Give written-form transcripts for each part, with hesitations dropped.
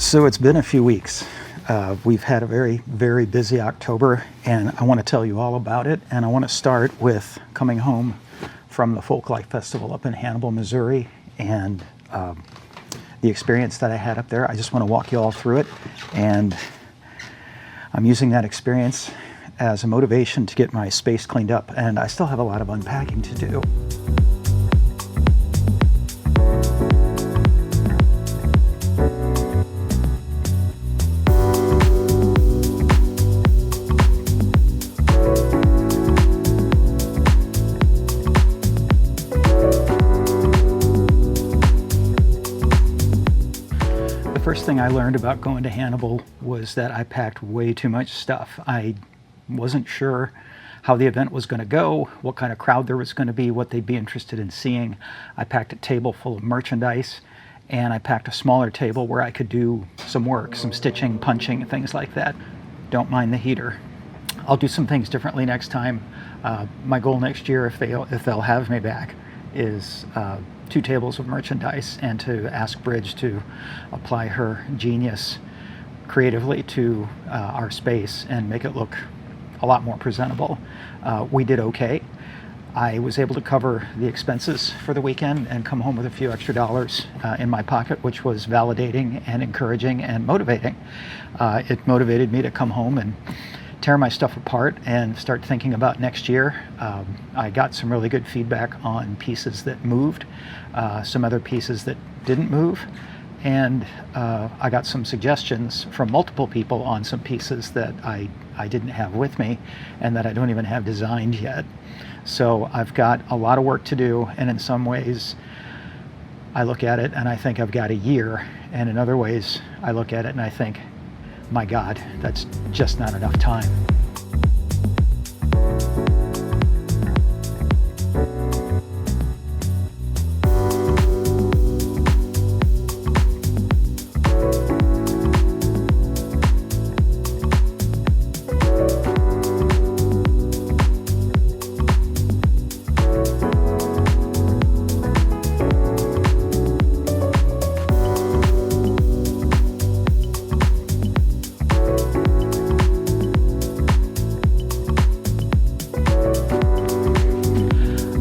So it's been a few weeks. We've had a very, very busy October, and I want to tell you all about it. And I want to start with coming home from the Folklife Festival up in Hannibal, Missouri, and the experience that I had up there. I just want to walk you all through it, and I'm using that experience as a motivation to get my space cleaned up, and I still have a lot of unpacking to do. The first thing I learned about going to Hannibal was that I packed way too much stuff. I wasn't sure how the event was going to go, what kind of crowd there was going to be, what they'd be interested in seeing. I packed a table full of merchandise, and I packed a smaller table where I could do some work, some stitching, punching, things like that. Don't mind the heater. I'll do some things differently next time. My goal next year, if they'll have me back, is 2 tables of merchandise, and to ask Bridge to apply her genius creatively to our space and make it look a lot more presentable. We did okay. I was able to cover the expenses for the weekend and come home with a few extra dollars in my pocket, which was validating and encouraging and motivating. It motivated me to come home and tear my stuff apart and start thinking about next year. I got some really good feedback on pieces that moved, some other pieces that didn't move, and I got some suggestions from multiple people on some pieces that I didn't have with me and that I don't even have designed yet. So I've got a lot of work to do, and in some ways I look at it and I think I've got a year, and in other ways I look at it and I think, my God, that's just not enough time.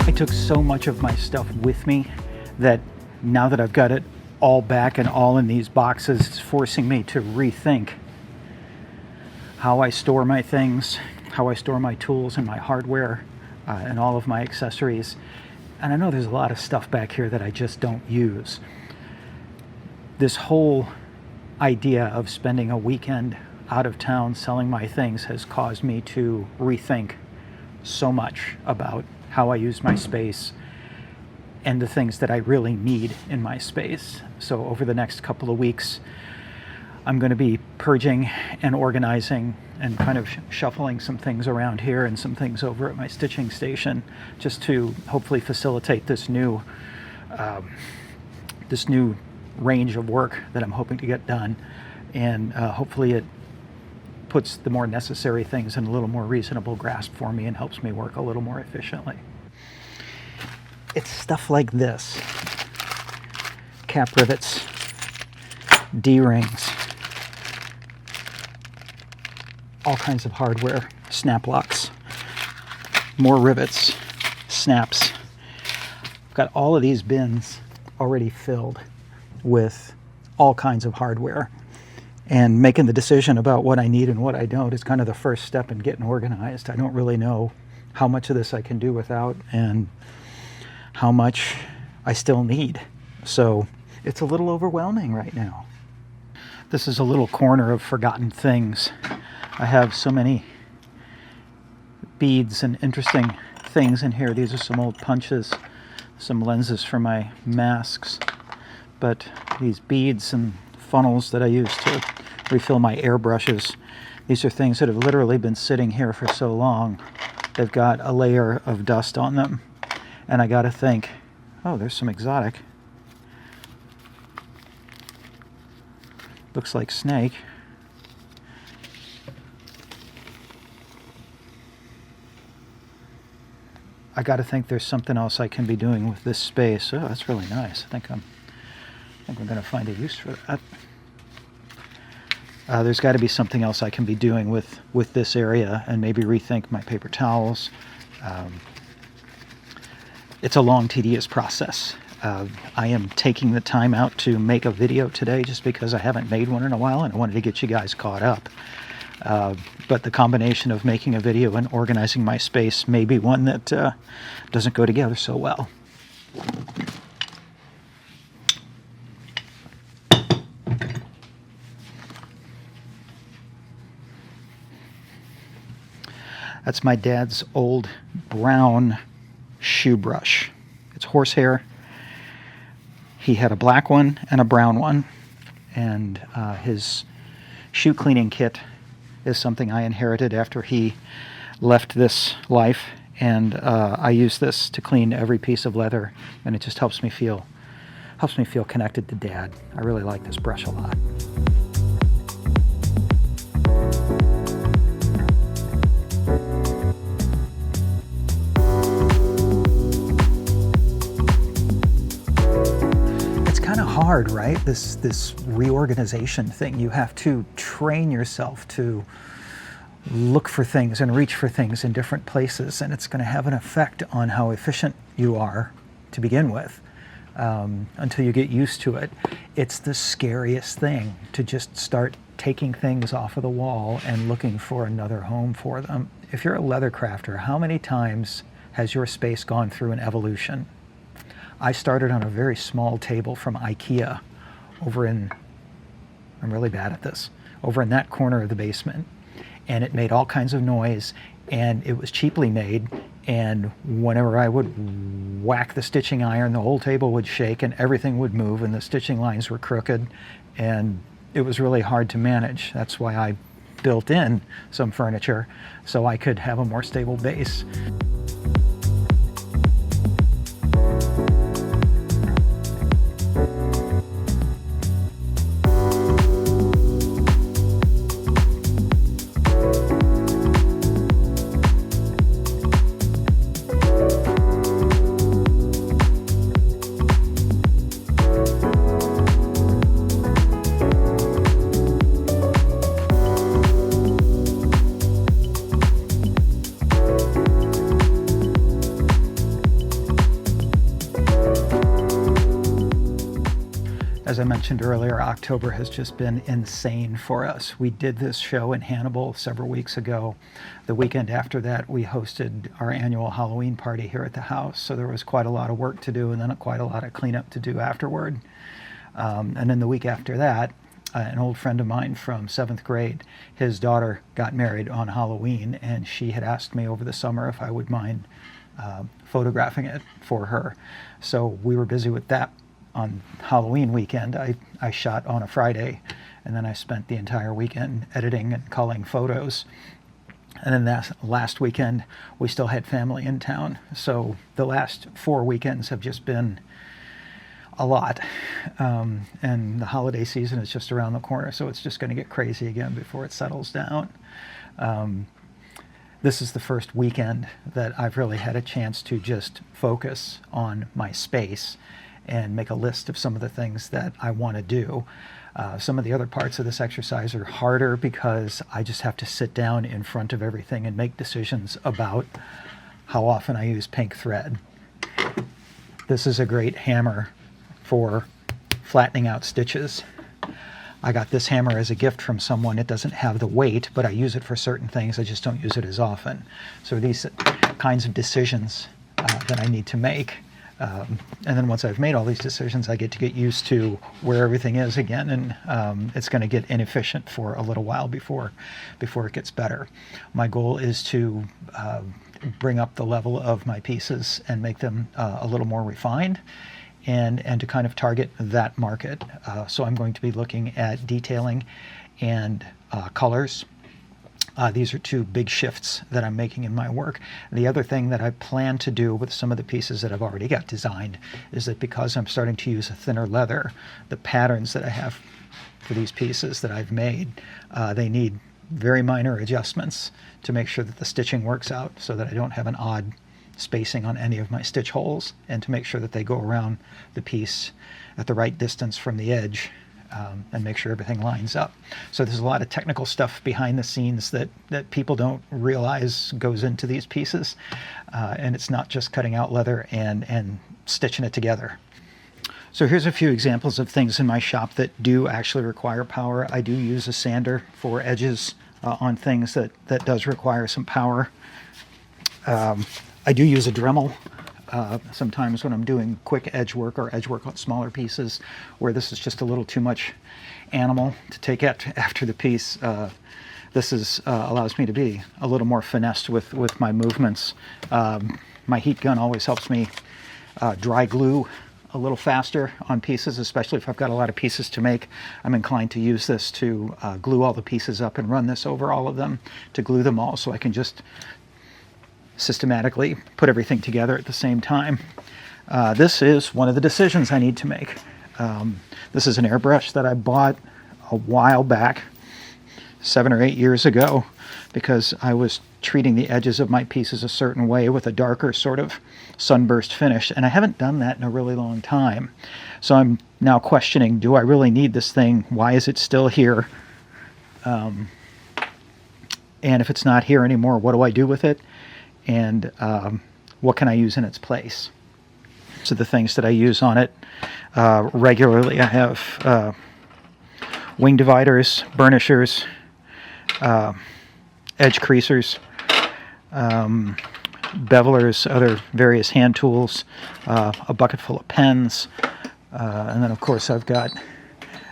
I took so much of my stuff with me that now that I've got it all back and all in these boxes, it's forcing me to rethink how I store my things, how I store my tools and my hardware and all of my accessories. And I know there's a lot of stuff back here that I just don't use. This whole idea of spending a weekend out of town selling my things has caused me to rethink so much about how I use my space and the things that I really need in my space. So over the next couple of weeks, I'm going to be purging and organizing and kind of shuffling some things around here and some things over at my stitching station, just to hopefully facilitate this new range of work that I'm hoping to get done. And hopefully it puts the more necessary things in a little more reasonable grasp for me and helps me work a little more efficiently. It's stuff like this: cap rivets, D-rings, all kinds of hardware, snap locks, more rivets, snaps. I've got all of these bins already filled with all kinds of hardware. And making the decision about what I need and what I don't is kind of the first step in getting organized. I don't really know how much of this I can do without and how much I still need. So it's a little overwhelming right now. This is a little corner of forgotten things. I have so many beads and interesting things in here. These are some old punches, some lenses for my masks, but these beads and funnels that I use to refill my airbrushes. These are things that have literally been sitting here for so long. They've got a layer of dust on them. And I gotta think, oh, there's some exotic. Looks like snake. I gotta think there's something else I can be doing with this space. Oh, that's really nice. I think I'm gonna find a use for that. There's got to be something else I can be doing with this area, and maybe rethink my paper towels. It's a long, tedious process. I am taking the time out to make a video today just because I haven't made one in a while and I wanted to get you guys caught up. But the combination of making a video and organizing my space may be one that doesn't go together so well. That's my dad's old brown shoe brush. It's horsehair. He had a black one and a brown one, and his shoe cleaning kit is something I inherited after he left this life, and I use this to clean every piece of leather, and it just helps me feel connected to Dad. I really like this brush a lot. Hard, right? This reorganization thing. You have to train yourself to look for things and reach for things in different places, and it's going to have an effect on how efficient you are to begin with, until you get used to it. It's the scariest thing to just start taking things off of the wall and looking for another home for them. If you're a leather crafter, how many times has your space gone through an evolution? I started on a very small table from IKEA over in, I'm really bad at this, over in that corner of the basement. And it made all kinds of noise, and it was cheaply made. And whenever I would whack the stitching iron, the whole table would shake and everything would move, and the stitching lines were crooked, and it was really hard to manage. That's why I built in some furniture so I could have a more stable base. As I mentioned earlier, October has just been insane for us. We did this show in Hannibal several weeks ago. The weekend after that, we hosted our annual Halloween party here at the house, so there was quite a lot of work to do and then quite a lot of cleanup to do afterward. And then the week after that, an old friend of mine from 7th grade, his daughter got married on Halloween, and she had asked me over the summer if I would mind photographing it for her. So we were busy with that. On Halloween weekend, I shot on a Friday, and then I spent the entire weekend editing and culling photos. And then that last weekend, we still had family in town. So the last 4 weekends have just been a lot. And the holiday season is just around the corner, so it's just going to get crazy again before it settles down. This is the first weekend that I've really had a chance to just focus on my space and make a list of some of the things that I want to do. Some of the other parts of this exercise are harder because I just have to sit down in front of everything and make decisions about how often I use pink thread. This is a great hammer for flattening out stitches. I got this hammer as a gift from someone. It doesn't have the weight, but I use it for certain things. I just don't use it as often. So these kinds of decisions that I need to make. And then once I've made all these decisions, I get to get used to where everything is again, and it's going to get inefficient for a little while before it gets better. My goal is to bring up the level of my pieces and make them a little more refined, and to kind of target that market. So I'm going to be looking at detailing and colors. These are two big shifts that I'm making in my work. The other thing that I plan to do with some of the pieces that I've already got designed is that because I'm starting to use a thinner leather, the patterns that I have for these pieces that I've made, they need very minor adjustments to make sure that the stitching works out so that I don't have an odd spacing on any of my stitch holes, and to make sure that they go around the piece at the right distance from the edge and make sure everything lines up. So there's a lot of technical stuff behind the scenes that people don't realize goes into these pieces, and it's not just cutting out leather and stitching it together. So here's a few examples of things in my shop that do actually require power. I do use a sander for edges on things that does require some power. I do use a Dremel sometimes when I'm doing quick edge work or edge work on smaller pieces where this is just a little too much animal to take after the piece. This allows me to be a little more finessed with my movements. My heat gun always helps me dry glue a little faster on pieces, especially if I've got a lot of pieces to make. I'm inclined to use this to glue all the pieces up and run this over all of them to glue them all so I can just systematically put everything together at the same time. This is one of the decisions I need to make. This is an airbrush that I bought a while back, 7 or 8 years ago, because I was treating the edges of my pieces a certain way with a darker sort of sunburst finish, and I haven't done that in a really long time. So I'm now questioning, do I really need this thing? Why is it still here? And if it's not here anymore, what do I do with it? And what can I use in its place? So the things that I use on it regularly, I have wing dividers, burnishers, edge creasers, bevelers, other various hand tools, a bucket full of pens, and then of course I've got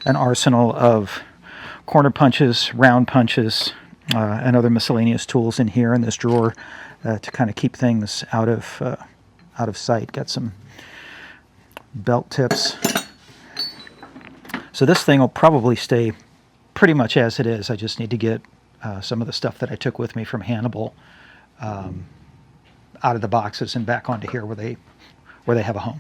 an arsenal of corner punches, round punches, and other miscellaneous tools in here in this drawer to kind of keep things out of sight. Got some belt tips. So this thing will probably stay pretty much as it is. I just need to get some of the stuff that I took with me from Hannibal out of the boxes and back onto here where they have a home.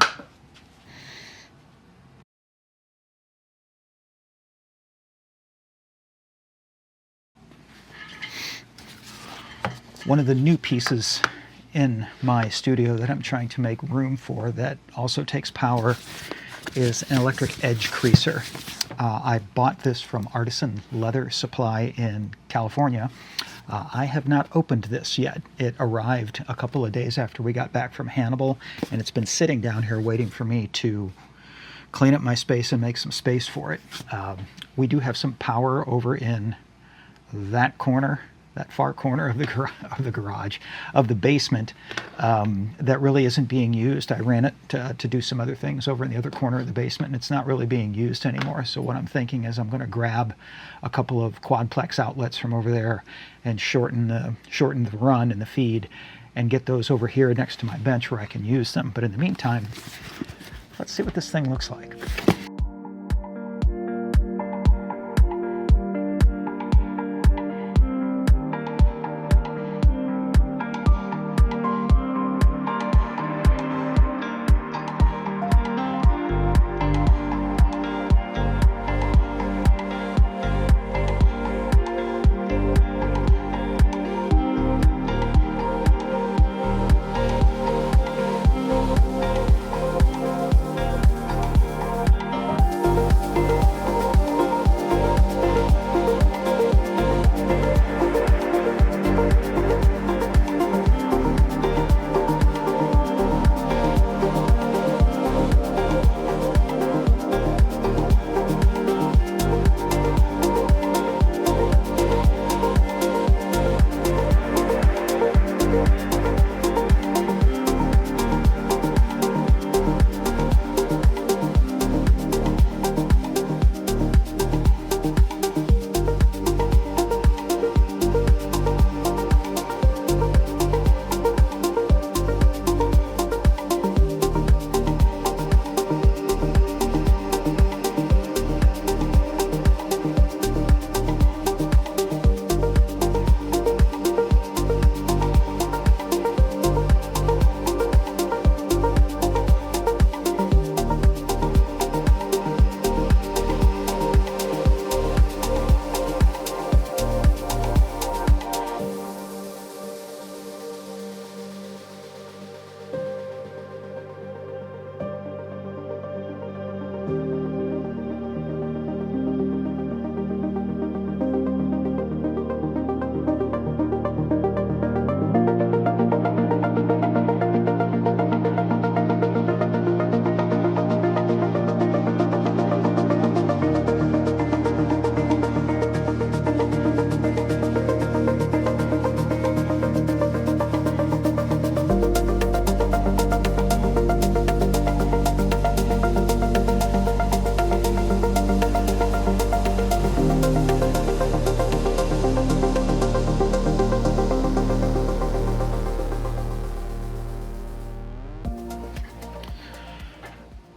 One of the new pieces in my studio that I'm trying to make room for that also takes power is an electric edge creaser. I bought this from Artisan Leather Supply in California. I have not opened this yet. It arrived a couple of days after we got back from Hannibal, and it's been sitting down here waiting for me to clean up my space and make some space for it. We do have some power over in that corner, that far corner of the garage, of the basement, that really isn't being used. I ran it to do some other things over in the other corner of the basement, and it's not really being used anymore. So what I'm thinking is I'm going to grab a couple of quadplex outlets from over there and shorten the run and the feed and get those over here next to my bench where I can use them. But in the meantime, let's see what this thing looks like.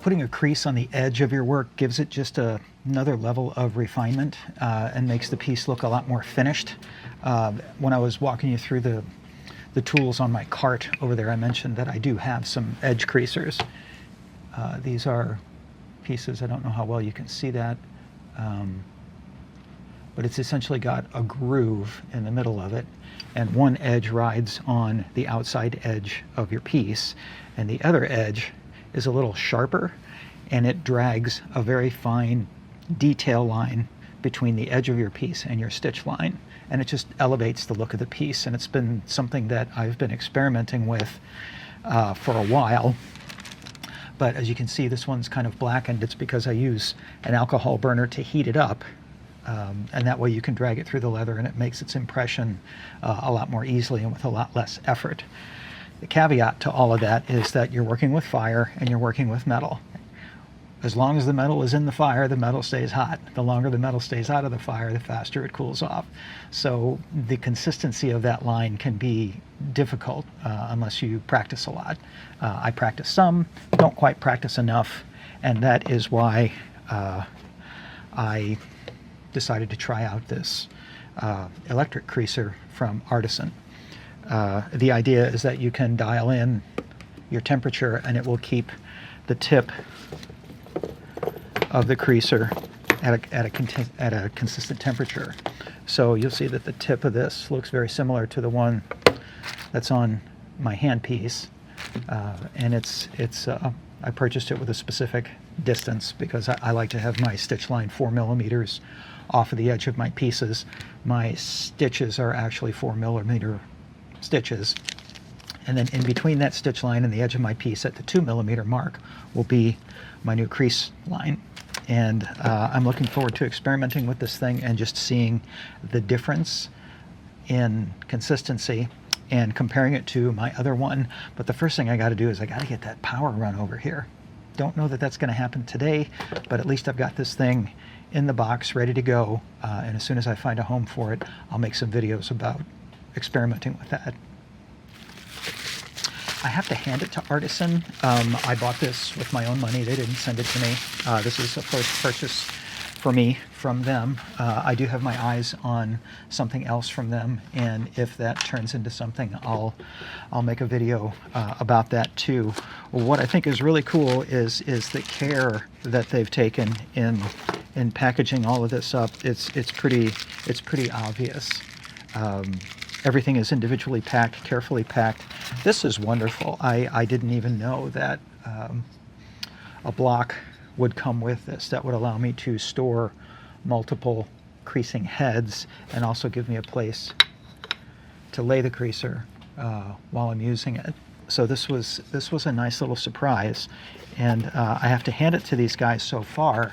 putting a crease on the edge of your work gives it just another level of refinement and makes the piece look a lot more finished. When I was walking you through the tools on my cart over there, I mentioned that I do have some edge creasers. These are pieces, I don't know how well you can see that, but it's essentially got a groove in the middle of it, and one edge rides on the outside edge of your piece, and the other edge is a little sharper, and it drags a very fine detail line between the edge of your piece and your stitch line, and it just elevates the look of the piece. And it's been something that I've been experimenting with for a while. But as you can see, this one's kind of blackened. It's because I use an alcohol burner to heat it up, and that way you can drag it through the leather and it makes its impression a lot more easily and with a lot less effort. The caveat to all of that is that you're working with fire and you're working with metal. As long as the metal is in the fire, the metal stays hot. The longer the metal stays out of the fire, the faster it cools off. So the consistency of that line can be difficult unless you practice a lot. I practice some, don't quite practice enough, and that is why I decided to try out this electric creaser from Artisan. The idea is that you can dial in your temperature and it will keep the tip of the creaser at a consistent temperature. So you'll see that the tip of this looks very similar to the one that's on my handpiece, and I purchased it with a specific distance because I like to have my stitch line 4 millimeters off of the edge of my pieces. My stitches are actually 4 millimeter stitches, and then in between that stitch line and the edge of my piece at the 2 millimeter mark will be my new crease line. And I'm looking forward to experimenting with this thing and just seeing the difference in consistency and comparing it to my other one. But the first thing I got to do is I got to get that power run over here. Don't know that that's going to happen today, but at least I've got this thing in the box ready to go, and as soon as I find a home for it, I'll make some videos about experimenting with that. I have to hand it to Artisan. I bought this with my own money. They didn't send it to me. This is a first purchase for me from them. I do have my eyes on something else from them, and if that turns into something, I'll make a video about that too. What I think is really cool is the care that they've taken in packaging all of this up. It's pretty obvious. Everything is individually packed, carefully packed. This is wonderful. I didn't even know that a block would come with this that would allow me to store multiple creasing heads and also give me a place to lay the creaser while I'm using it. So this was a nice little surprise, and I have to hand it to these guys so far.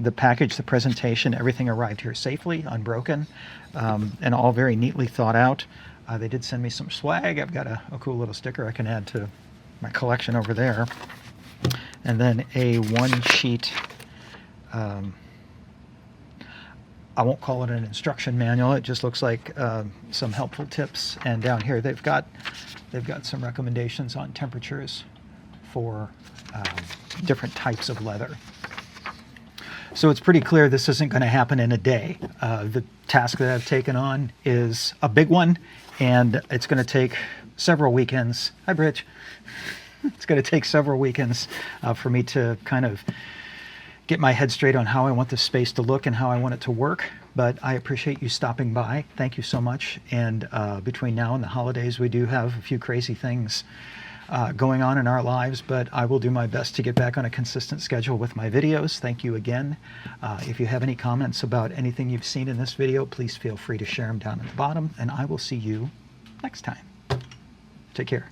The package, the presentation, everything arrived here safely, unbroken, and all very neatly thought out. They did send me some swag. I've got a cool little sticker I can add to my collection over there. And then a one-sheet, I won't call it an instruction manual. It just looks like some helpful tips. And down here they've got some recommendations on temperatures for different types of leather. So it's pretty clear this isn't going to happen in a day. The task that I've taken on is a big one, and it's going to take several weekends. Hi, Bridge. It's going to take several weekends for me to kind of get my head straight on how I want this space to look and how I want it to work. But I appreciate you stopping by. Thank you so much. And between now and the holidays, we do have a few crazy things going on in our lives, but I will do my best to get back on a consistent schedule with my videos. Thank you again. If you have any comments about anything you've seen in this video, please feel free to share them down at the bottom, and I will see you next time. Take care.